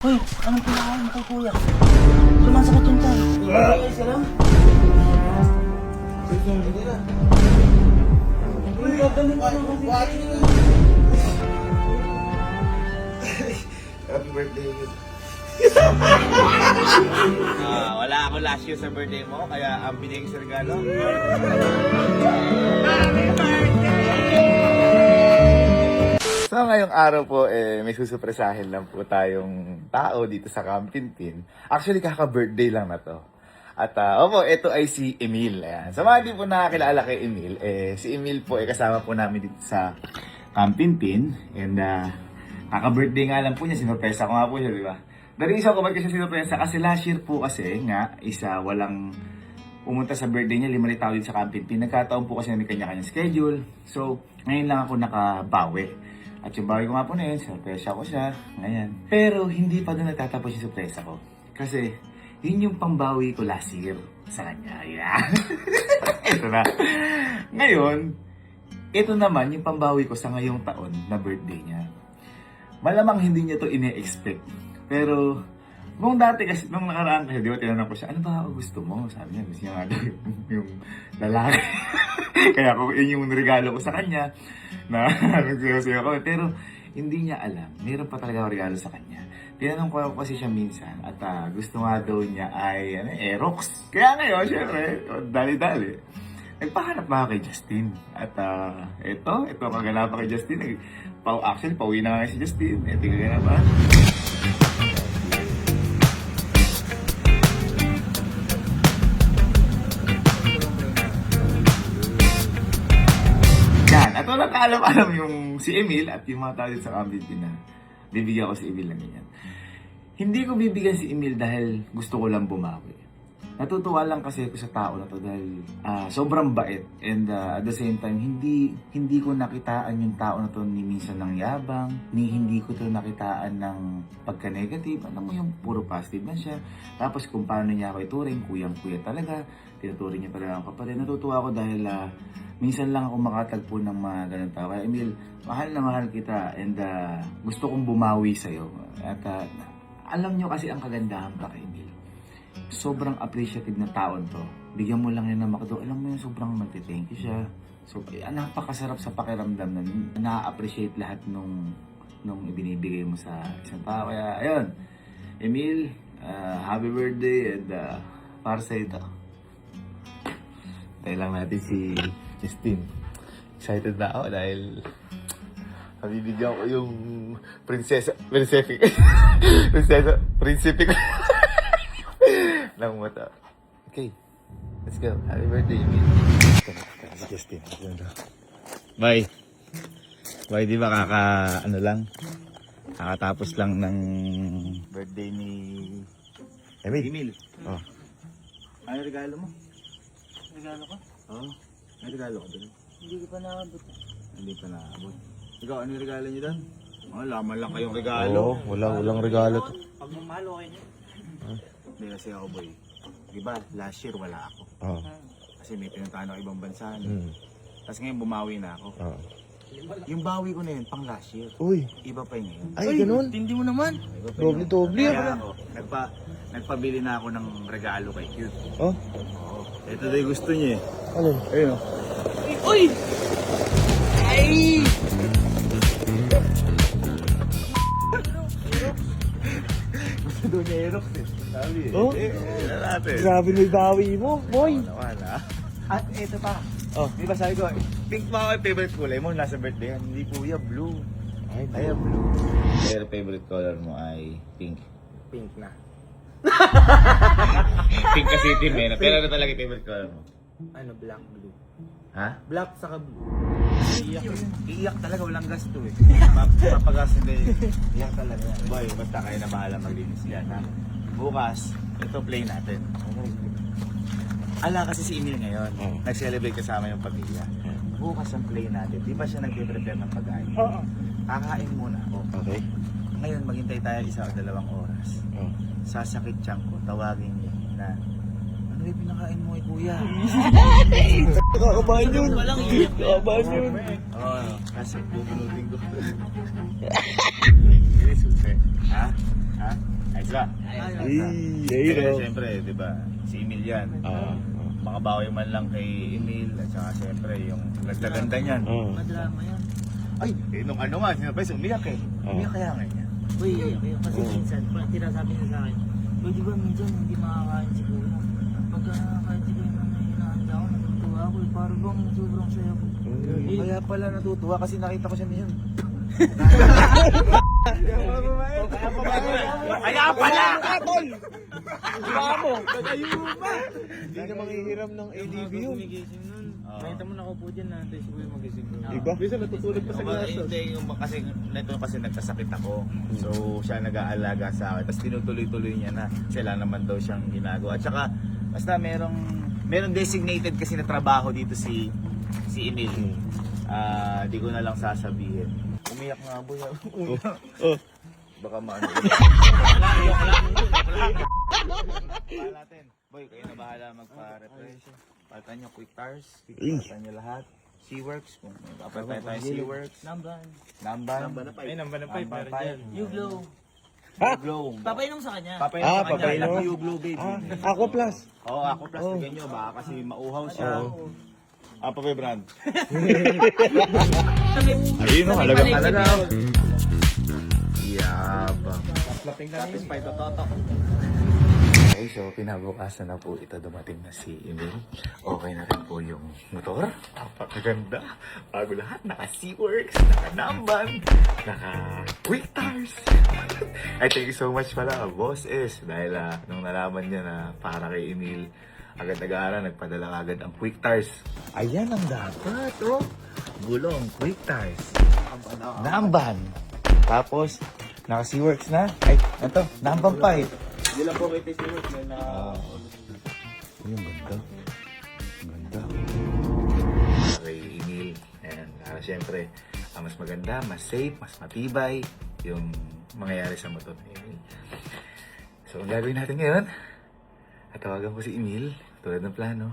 Hoy, anong pinakain mo kay kuya? Sumasakit yung tiyan. Ay, salam. Uy, gagaling ka lang kasi. Happy birthday. Wala ako last year sa birthday mo, kaya ang binigay sa regalo. So ngayong araw po, may susupresahin lang po tayong tao dito sa Camp Tintin. Actually, kaka-birthday lang na to. At opo, ito ay si Emil. Ayan. Sa mga di po nakakilala kay Emil, si Emil po ay kasama po namin dito sa Camp Tintin. And kaka-birthday nga lang po niya, sinurpresa ko nga po siya, di ba? Dari isa ko ba't kasi sinurpresa? Kasi last year po kasi nga, walang pumunta sa birthday niya, 5 tao dito sa Camp Tintin. Nagkataon po kasi may kanya-kanyang schedule. So, ngayon lang ako nakabawi. At yung bawi ko nga po na yun, surpresa ko siya, ngayon. Pero hindi pa doon nagtatapos yung surpresa ko. Kasi, yun yung pambawi ko last year sa kanya. Yeah. Ito na. Ngayon, ito naman yung pambawi ko sa ngayong taon na birthday niya. Malamang hindi niya to ine-expect. Pero, nung dati kasi, nung nakaraan kasi, di ba, tinanong ko siya, ano ba gusto mo? Sabi niya, gusto niya nga daw yung lalaki. Kaya kung yun yung regalo ko sa kanya, na nagsasayo kami. Pero, hindi niya alam. Meron pa talaga ako regalo sa kanya. Tinanong ko kasi siya minsan, at gusto nga daw niya ay, Aerox. Kaya ngayon, syempre, dali-dali. Nagpahanap na ako kay Justin. At ito ang kaganapan kay Justin. Actually, pauwi na nga si Justin. Ito yung kaganapan. At walang kaalam-alam yung si Emil at yung mga tao sa Camp-Tintin na bibigyan ko si Emil ng ganyan. Hindi ko bibigyan si Emil dahil gusto ko lang bumawi. Natutuwa lang kasi ako sa tao na to dahil sobrang bait and at the same time hindi ko nakitaan yung tao na to ni minsan ng yabang, ni hindi ko to nakitaan ng pagka-negative. Alam mo yung puro positive na siya. Tapos kung paano niya ako ituring, kuyang-kuya talaga. Tinuturing niya talaga ako kapatid. Natutuwa ako dahil minsan lang ako makatagpo ng mga ganun tao. Kaya Emil, mahal na mahal kita and gusto kong bumawi sa'yo. At alam nyo kasi ang kagandahan pa kay Emil. Sobrang appreciative na taon to. Bigyan mo lang yan ng makdo. Alam mo yun, sobrang magte-thank you siya. So, napakasarap sa pakiramdam na na-appreciate lahat nung ibinibigay mo sa isang tao. Kaya, ayun. Emil, happy birthday and para sa ito. Tayo lang natin si Justin. Excited na ako dahil nabibigyan ko yung prinsipe ng mata. Okay, let's go. Happy birthday, Emil. Si Justin. Bye. Bye, di ba kakatapos lang ng birthday ni Emil. Oh. Ano regalo mo? Regalo ko? Oo. May regalo ka doon? Hindi ko pa nakabot. Hindi pa naabot. Ikaw, ano yung regalo niyo doon? Laman lang kayong regalo. Oo, walang regalo to. Pag mamahal, okay niya. Hindi kasi ako, boy. Diba, last year wala ako. Oo. Kasi may pinuntahan ako ibang bansa. Mm. Tapos ngayon bumawi na ako. Oo. Yung bawi ko na yun, pang last year. Uy, Iba pa yun ngayon. ay ganun. Tindi mo naman. Iba pa yun. Doble-doble Kaya ako. ako, nagpabili na ako ng regalo kay Cute. Oh, Oo. Ito daw yung gusto niya eh. ano? Ayun o. Uy! Ay! Gusto daw niya Aerox eh. Sabi eh. Oh? Natin. Grabe may bawi mo, boy. Naman ah. At ito pa. Oh, di ba sabi ko, pink pa ako yung favorite kulay mo, nasa birthday yan. Hindi kuya, blue. Ay, blue. Pero favorite color mo ay pink. Pink na. Pink kasi team eh. Pero ano talaga yung favorite color mo? Ano, black, blue. Ha? Black saka blue. Iiyak talaga, walang gasto eh. Papagas hindi. Iiyak talaga. Boy, basta kayo na bahala maglinis yan ha. Bukas, ito play natin. Ala kasi si Emil ngayon, nag-celebrate kasama yung pamilya. Bukas ang play natin. Di ba siya nag-prepare ng pagkain? Oo. Kakain muna ako. Okay. Ngayon, maghintay tayo 1 o 2 oras. Oh. Sasakit tiyan ko, tawagin niya na, ano yung pinakain mo kay kuya? Kakabahan yun. Kakabahan yun. Oo, kasi bubunutin ko. Really susi. Ha? Ha? Ayos ba? Kaya siyempre, di ba, si Emil yan. Makabawi man lang kay Emil at saka siyempre yung nagdaganda niyan. Madrama yan. Ay, nung ano nga, sinapres, umiyak eh. Umiyak kaya nga niya. Uy, kasi minsan, tinasabi niya sa akin, uy, di ba minsan hindi makakain si Kuya? Pagka nakakain si Kuya na hinahanda ako, natutuwa ako, parang bang sobrang saya ko. Kaya pala natutuwa kasi nakita ko siya niyan. Kaya pala! Hindi na manghihiram ng ADV yun. Nakita mo nakaupo dyan na, tayo si Kuya magising. Iba? Bisa natutulog pa sa glass. Hindi, kasi nagkasakit ako. So, siya nag-aalaga sa akin. Tapos tinutuloy-tuloy niya na sila naman daw siyang ginagawa. At saka, basta merong designated kasi na trabaho dito si Emil. Di ko na lang sasabihin. Umiyak nga, boy. Baka maano. Bahala natin. Boy, kayo na bahala magpa-refresh. Palitan nyo quick tires. Palitan nyo lahat. SeaWorks. Kung papalitan tayo SeaWorks. Namban. Namban. Ay, namba na pipe. Namban Meron dyan. You glow. Glow. Papainom sa kanya. Papainom sa kanya. papainom. Love you, Glow, baby. Ako plus. Oo, ako plastigan nyo. Baka kasi mauhaw siya. Apa ba, Brand? Ayun o, halagang halaga. Yabang. Satisfied to toto. Okay, so pinabukasan na po ito, dumating na si Emil. Okay na rin po yung motor. Napakaganda. Bago lahat, naka-SeaWorks, naka-Namban, naka-Quick Tires. Ay, thank you so much pala, Boss S. Dahil nung nalaman niya na para kay Emil, agad nag-aaral, nagpadala agad ang Quick Tires. Ayan ang dapat, oh. Gulong, Quick Tires. Namban. Tapos, naka-SeaWorks na. Ay, ito, Namban pa eh. Hindi lang po kay SeaWorks na Yung ganda. Ganda. Kay Emil. Ayan. Para syempre, ang mas maganda, mas safe, mas matibay yung mangyayari sa motor ni Emil. So, ang gagawin natin ngayon, at tawagan ko si Emil, tulad ng plano,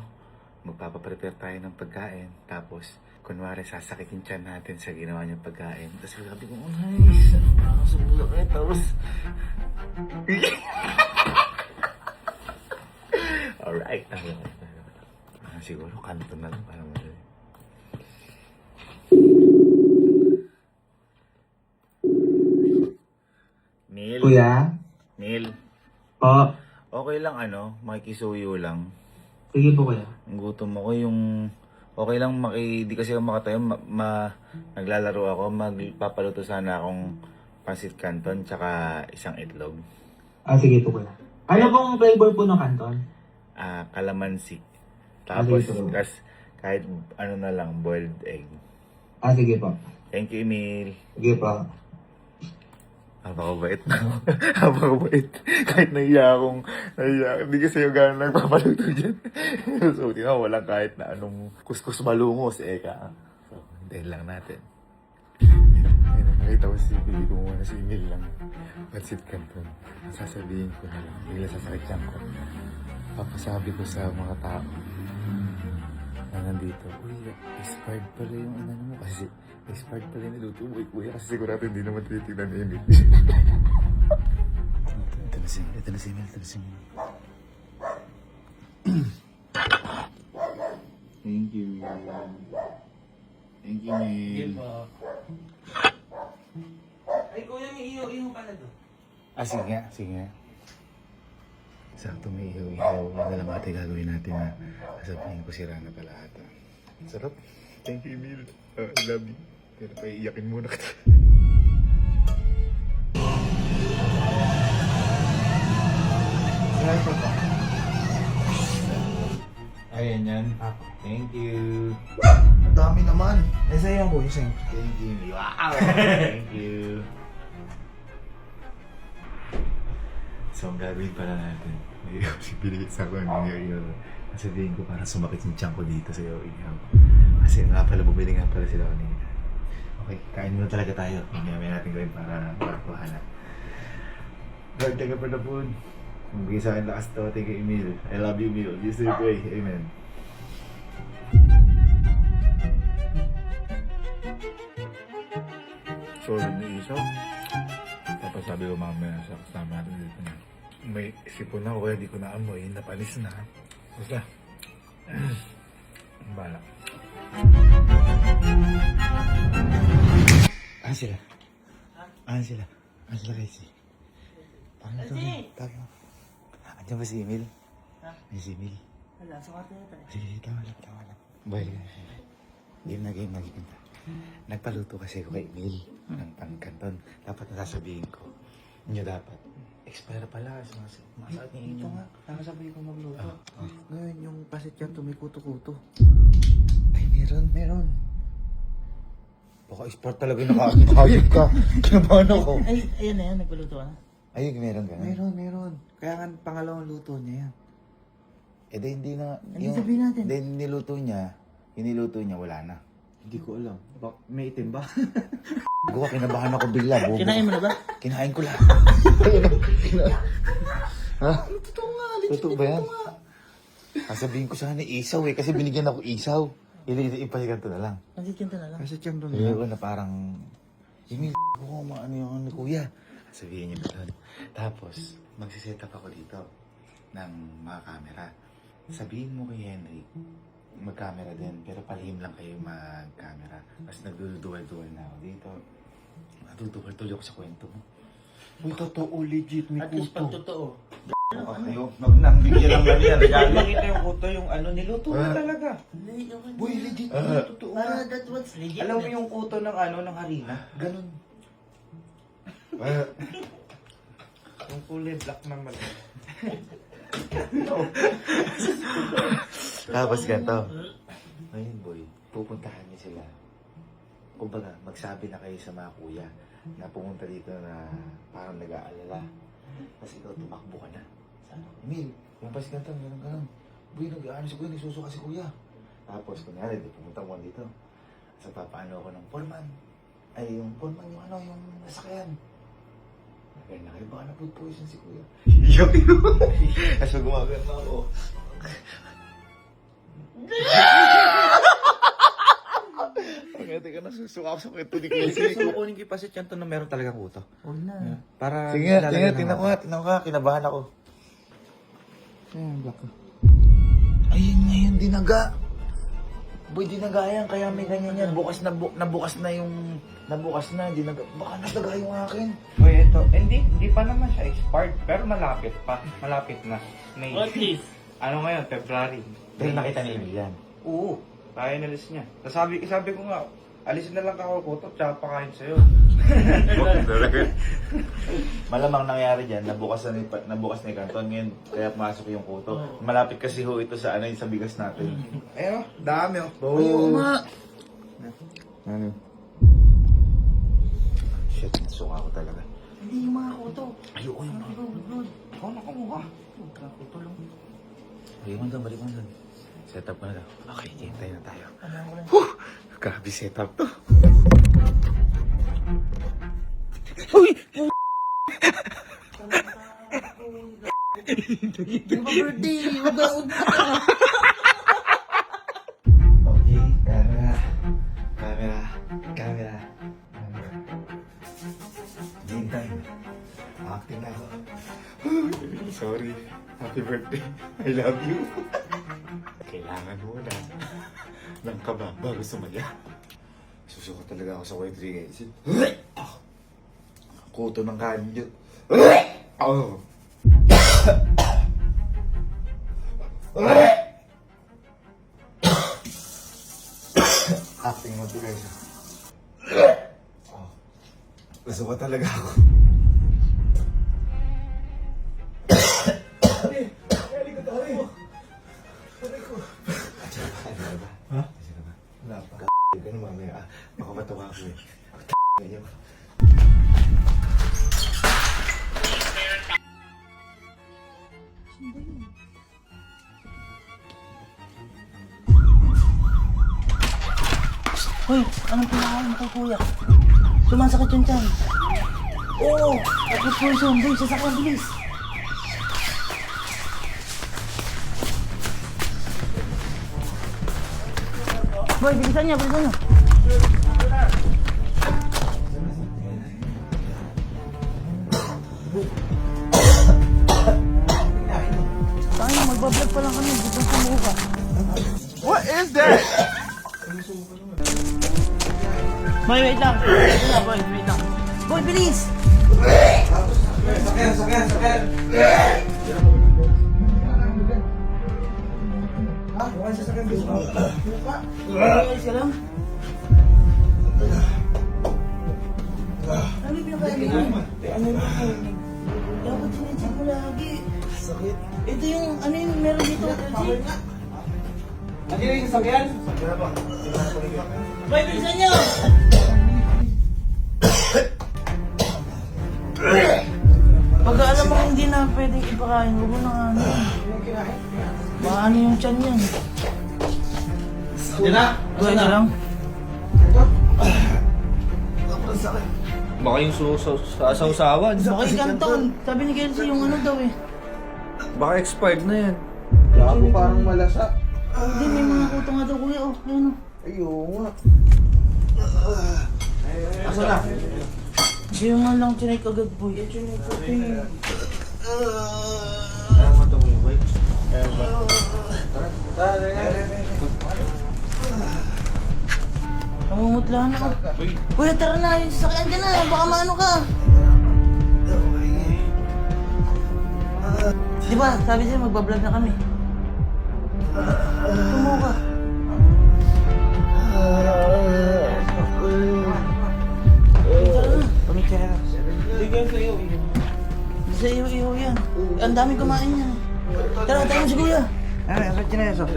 magpapaprepare tayo ng pagkain. Tapos, kunwari, sasakitin tiyan natin sa ginawa niyang pagkain. Tapos sabi ko, nice! Nakasubulok eh. Tapos, alright. Siguro, kanto na lang para madali. Neil? Kuya? Neil? Po? Okay lang makikisuyo lang. Sige po kuya. Ang gutom ako yung... Okay lang, di kasi ako makatayo. Naglalaro ako. Magpapaluto sana akong pancit canton tsaka isang itlog. Sige po kuya. Ano pong flavor po ng canton? Kalamansi. Tapos, Sige po. kahit ano na lang, boiled egg. Sige po. Thank you, Emil. Sige po. Habang bait na. Habang bait. Kahit nahiya. Hindi kasi yung gano'n nagpapaluto dyan. So, walang kahit na anong kuskus malungos. So, hintayin lang natin. Nakita ko si Bibi, kumuha na si Emil lang. Pansit canton. Sasabihin ko na lang. Bigla sasakit siya ko. Papasabi ko sa mga tao na nandito, uy, expired pala yung mo kasi expired pala yung niluto mo, kuya, kasi sigurado hindi naman tinitignan ni Emil. Ito na si Emil. Thank you. Thank you, Emil. Ay, Kuya, may iyo pala doon. Sige nga. Sakto may ihaw. Ano lang ate gagawin natin na sasabihin ko sira na pala ata. Sarap. Thank you, Emil. I love you. Pero pa iiyakin muna kita. Ayan yan. Thank you. Ang dami naman. Sa'yo yan po, sa'yo. Thank you. Wow! Thank you. So, ang gagawin pala natin, binigit sa ako ng iyo. Sabihin ko para sumakit yung tiyan ko dito sa iyo. Kasi nga pala, bumili nga pala sila kanina. Okay, kain muna talaga tayo. May natin gawin para kuhanan. Lord, thank you for the food. Magbigay sa akin lakas to. Thank you, Emil. I love you, Emil. You still pray. Amen. So, naisaw. So sabi ko mamaya sa kasama natin dito na may sipon na kaya di ko na amoy, napanis na. Basta, bala. Ano sila? Ano sila? Ano sila guys? Parang ito. Kasi- Tayo. Andiyan ba si Emil? Ha? May si Emil. Wala, sa kwarto yata eh. Sige, tama lang. Boy, game na. Nagpaluto kasi ako kay Emil ng pangkanton. Dapat nasasabihin ko. Inyo dapat. Expire pala. Masakit niya Ito inyo. nga, nakasabi ko magluto. Ngayon, yung pasit yan, tumikuto-kuto. Ay, meron. Baka expire talaga yung nakakayod ka. Kinabahan ako. Ay, ayan na yan, nagpaluto ka na. Ay, meron ka na. Meron. Kaya nga, pangalawang luto niya yan. Eh, di, hindi na. Hindi sabihin natin. Hindi, iniluto niya, wala na. Hindi ko alam. May itim ba? Gawa, kinabahan ako bigla. Bobo. Kinain mo na ba? Kinain ko lang. Ha? Totoo nga, Totoo ba yan? Sasabihin ko sana isaw eh, kasi binigyan ako isaw. Ipalikan to na lang. Nagkikinta na lang. Pasit yan doon. Ayoko na parang, Emil, ko ano yung ni kuya. Sabihin niya na doon. Tapos, magsiset up ako dito ng mga camera. Sabihin mo kay Henry, mag-camera din, pero palihim lang kayo mag-camera. Tapos nagduduwal-duwal na ako dito. Nagduduwal-tuloy ako sa kwento mo. Uy, totoo, legit, may At least pag kuto. totoo. Ayaw, magnambigyan lang lang yan. Nakita yung kuto, yung ano, niluto na talaga. Hindi, okay. Uy, legit, totoo. Para that what's legit. Alam mo yung kuto ng ano, ng harina? Ganun. Yung kulay black naman. Tapos ganito. Ngayon boy, pupuntahan niyo sila. Kumbaga, magsabi na kayo sa mga kuya na pumunta dito na parang nag-aalala. Kasi ikaw tumakbo ka na. Emil, yung pas ganito, ganun. Boy, nag-aano si kuya, nagsusuka si kuya. Tapos, kunyari, di pumunta ko dito. Sa papaano ako ng foreman. Ay, yung foreman, yung ano, yung nasakyan. Kaya na kayo, baka na-food si kuya. Iyak yun. Kasi gumagano na ako. Ang teka na, susuka ako sa kwento ni Kuya. So, kunin ko yung pasit yan to na meron talagang kuto. Huwag na. Para Sige nga, lalagyan ng tingnan ko nga, kinabahan ako. Ayan, black ko. Ayun ngayon, dinaga. Boy, dinaga yan, kaya may ganyan yan. Bukas na yung, nabukas na, dinaga. Baka nadaga yung akin. Uy, ito. Hindi pa naman siya expired. Pero malapit pa. Malapit na. May, At least. ano ngayon? February. Dahil nakita ni Emil yan. Oo. Tayo nalis niya. Tapos sabi ko nga, alisin na lang ako kuto, tsaka pakain sa'yo. Malamang nangyari dyan, nabukas na yung kanton ngayon, kaya pumasok yung kuto. Malapit kasi ho ito sa sa bigas natin. Ayun, dami oh. Oo nga. Ano? Shit, nasuka ako talaga. Hindi yung mga kuto. Ayoko yung mga. Good. Ikaw nakamuha. Kuto lang. Balik mo doon. Set up ko na daw. Okay, hintay na tayo. Ano ko lang. Grabe set up to. Di ba birthday? Huwag na. Okay, camera. Game time. Acting na ako. Sorry. Happy birthday. I love you. Kailangan mo na ng kaba bago sumaya. Susuko talaga ako sa white ring eh. Kuto ng kanin yun. Oh. Acting mo to guys. Oh. Gusto ko talaga ako. Ha? Wala pa. Ka na mamaya. Baka matawa ko eh. Ganyan. Hoy, anong pinakain kay kuya? Sumasakit yung tiyan. Oo, takot poison. Boy, sasakyan, bilis. Boy, bilisan niya. nagbablog pa lang kami, dito sa mukha. What is that? Boy, wait lang. Ito na, boy, wait lang. Boy, bilis! Ayos ka lang? Ano yung pinakain mo? Dapat sinitsin mo lagi. Sakit. Ito yung, ano yung meron dito? Ano yung sasakyan? Boy, bilisan nyo! Pag alam mo hindi na pwedeng ipakain, huwag mo na ano. Baka ano yung tiyan yan. Hindi na. Boy, ito lang. Baka yung sausawan. Baka ikanton. Sabi ni Kelsey yung ano daw eh. Baka expired na yan. Gago parang malasa. Hindi, may mga kuto nga daw kuya. Oh, ayun oh. Ayun nga. Asa na? Hindi yung nga lang chinek agad boy. Chinek ko Ayaw mo ito mo, boy. Namumutla na ako. Kuya, tara na. Yung sasakyan dyan na. Baka maano ka. Di ba? Sabi sa'yo, magbablog na kami. Tumo ka. Tara na. Hindi sa iyo yan. Ang dami kumain yan. Tara, tayo mo si kuya. Ay, asa chineso?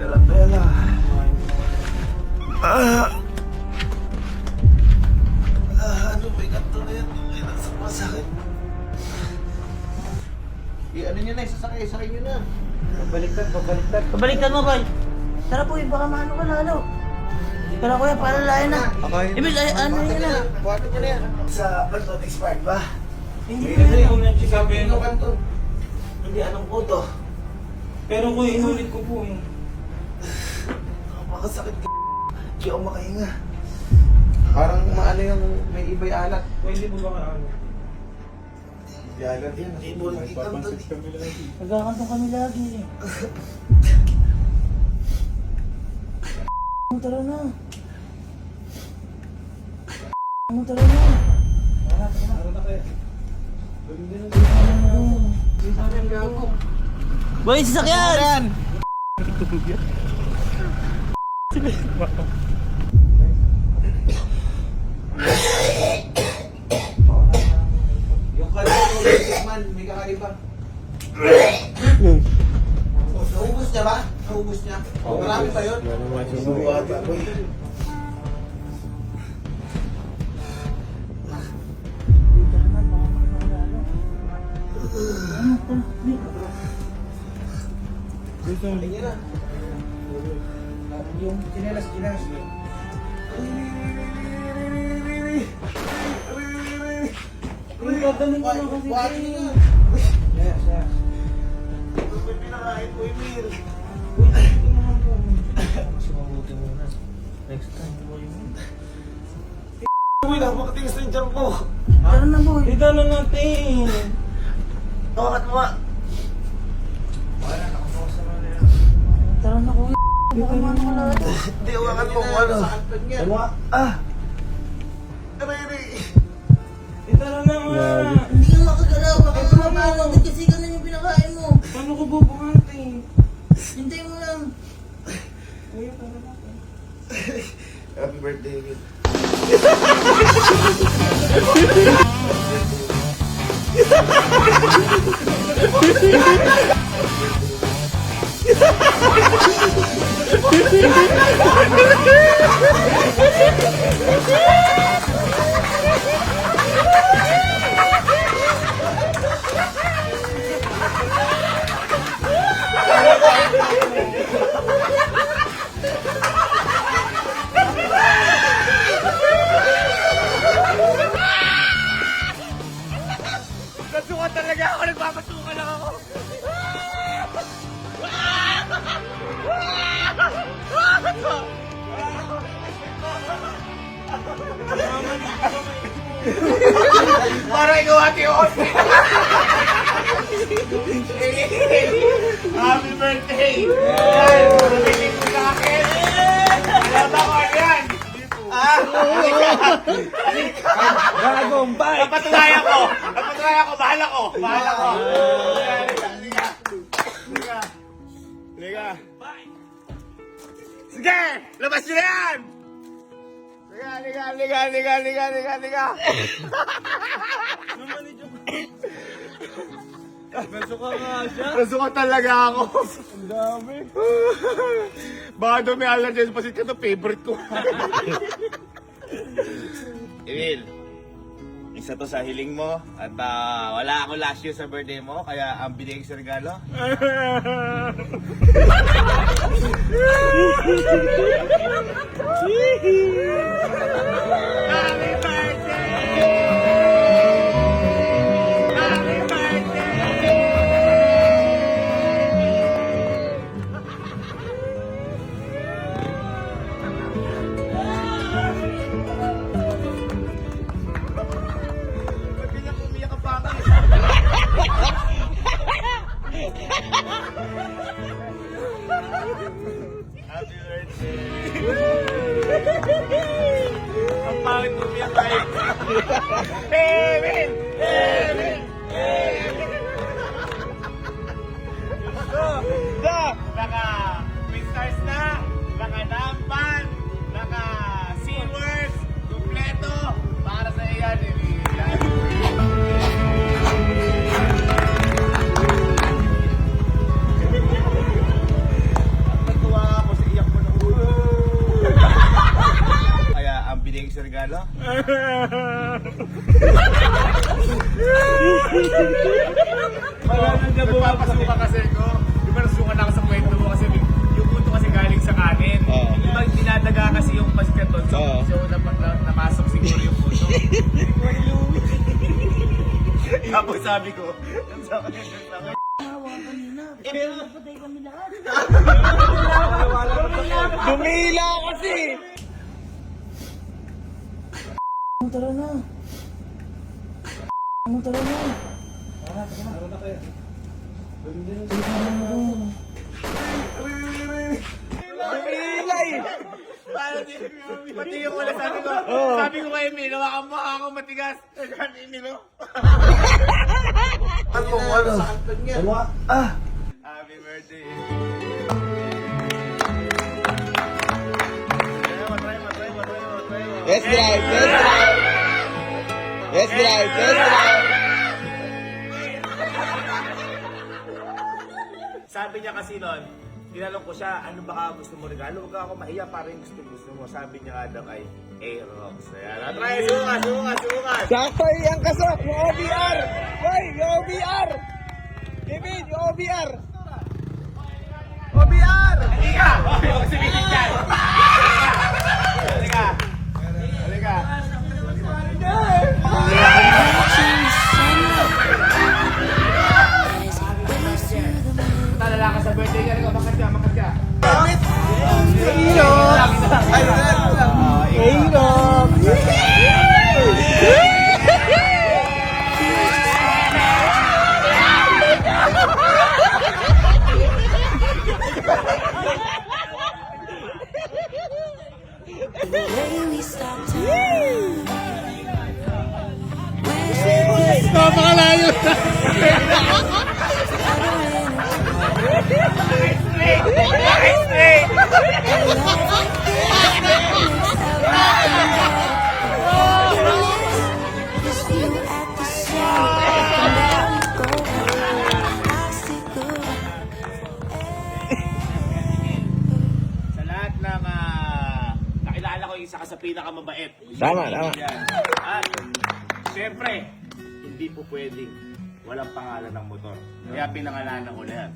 Ano nyo na, sakay nyo na. Pabaliktad. Pabaliktad mo, boy. Tara po, baka maano ka lalo. Tara kuya, paalalayan na. Ibil, ano yun na. Buhatin nyo na yan. Sa Balton expired ba? Hindi ko yun. Sabi nyo kanton. Hindi, anong puto? Pero ko inulit ko po eh. Makasakit ka. Hindi ako makahinga. Parang maano yung may iba'y alat. Pwede mo ba ano? May alat yan. Hindi mo lang ikanto. Nagkakantong kami lagi eh. Tara na. Tara na. Boy, sasakyan! Yung kalito, man, may kakaiba. Naubos niya ba? Naubos niya? Marami pa yun? Tingin na. Yung chinelas. Uy, gagaling ko na kasi. Yes. May pinakain ko, Emil. Next time, boy. Uy, napakatigas na yung jam ko. Tara na, boy. Ito na natin. Tawakat mo nga. Tara na, kuya. Baka maano ka lalo. Hindi, uwakan mo kung ano. Ano nga? Aray. Tara na nga. Hindi ka makagalaw. Baka mamamaano. Kasi ganun yung pinakain mo. Paano ko bubuhati? Hintay mo lang. Happy birthday, Emil. Nagsuka talaga ako, nagpapasuka lang ako. Para ikaw ate Happy birthday! birthday! Yan! Nabili ko sa akin! Alam ba ko yan? Bagong bike! Napatunayan ko! Napatunayan ko! Bahala ko! Bahala ko! Liga! Liga! Sige! Labas nyo na yan! Liga! Nasuka nga siya. Nasuka talaga ako. Ang dami. Baka daw may allergies pa ito, favorite ko. Emil, isa to sa hiling mo at wala ako last year sa birthday mo, kaya ang binigay ko sa regalo. Happy birthday! Happy birthday! Ba't ganyan umiyak ka pa ako? Happy birthday! Ang pangit umiyak tayo. Emil! Emil! Naka Twin Stars na, naka Nampan, naka SeaWorks, kumpleto para sa iyan, Emil. Natuwa ako sa iyak mo ng ulo. Kaya ang binigay ko sa regalo? Nagpapasuka kasi ko. Di ba nasuka na ako sa kwento mo kasi yung puto kasi galing sa kanin. Di ba dinadaga kasi yung basket doon. So napasok siguro yung puto. Tapos sabi ko, Patay kami lahat. Dumila kasi! Tara na. Tara na. Dumila eh! Pati yung wala sabi ko kay Emil, hawakan mo ako matigas. Emil, no? Happy birthday. Try mo. Yes, drive! Yes, drive! Yes, drive! Yes, drive! Sabi niya kasi noon, tinanong ko siya, ano baka gusto mo regalo? Huwag ako mahiya, parang gusto mo. Sabi niya nga daw ay Aerox. Ayan, try, sukas! Sakto yung kasok! Yung OBR! Boy! Yung OBR! David! Yung OBR! OBR! Halika! Huwag sumigit dyan! Halika! Talala ka sa birthday ka, makat ka. Napakalayo! Sa lahat ng nakilala ko, isa ka sa pinakamabait. Tama. Yan. At syempre, hindi po pwedeng walang pangalan ng motor. Kaya pinangalanan ko na yan.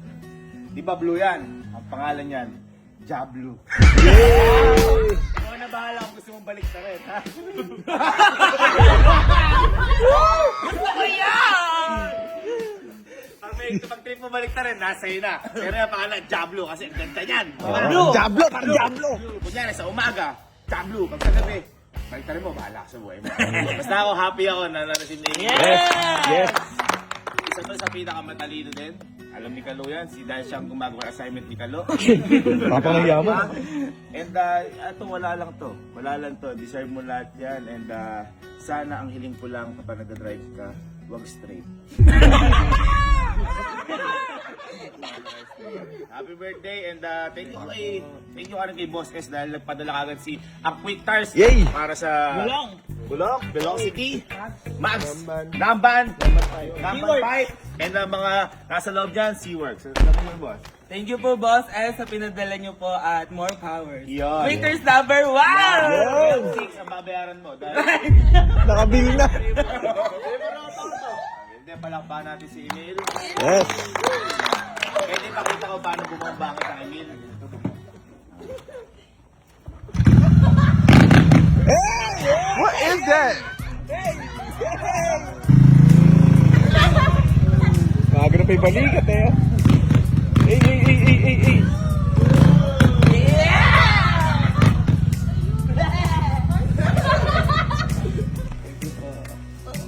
Di ba blue yan? Ang pangalan yan, Jablu. Ikaw na bahala kung gusto mong balik sa rin, ha? Gusto ko yan! Pag trip mo balik na rin, nasa iyo na. Pero yung pangalan, Jablu, kasi ang ganda niyan. Diablo! Parang Diablo! Kunyari, sa umaga, Jablu. Pag sa gabi, balik na rin mo, bahala ka sa buhay mo. Basta ako, happy ako na na-receive na Yes! Yes! Isa to sa pinakamatalino din. Alam ni Kalo yan, dahil siyang gumagawa ng assignment ni Kalo. Papa ng yaman. And ito, wala lang to. Wala lang to. Deserve mo lahat yan. And sana ang hiling ko lang kapag nag-drive ka, wag straight. Happy birthday and thank you kay Boss S dahil nagpadala kagad si ang Quick Tars Yay! para sa Bulong, Velocity, Max, Namban, Namban Pipe, and mga nasa loob dyan, SeaWorks. Sabi mo, boss. Thank you po, Boss S, sa pinadala nyo po at more powers. Yun. Waiters number 1! 6 ang babayaran mo. Dahil Nakabili na. hindi, palakpakan natin si Emil. Yes. Pwede pakita ko paano bumabangit ang Emil. What is that? Bago na pa yung balikat eh. Hey.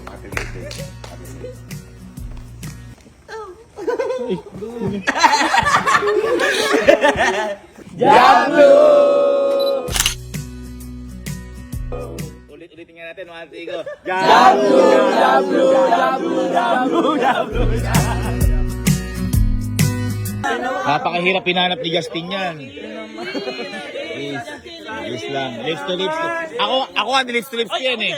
Happy birthday. Happy birthday. Ulit-ulitin nga natin mga tigo. Napakahirap pinanap ni Justin yan. Lips lang. Lips to lips. Ako ang lips to lips yan eh.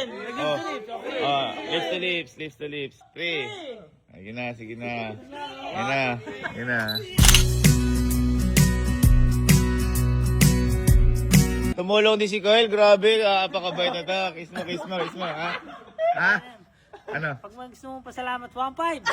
Lips to lips. Pre. Sige na. Sige na. Tumulong din si Coel, grabe, apakabait na to. Kiss mo, ha? Ha? Ano? Pag gusto mong pasalamat, 1.5.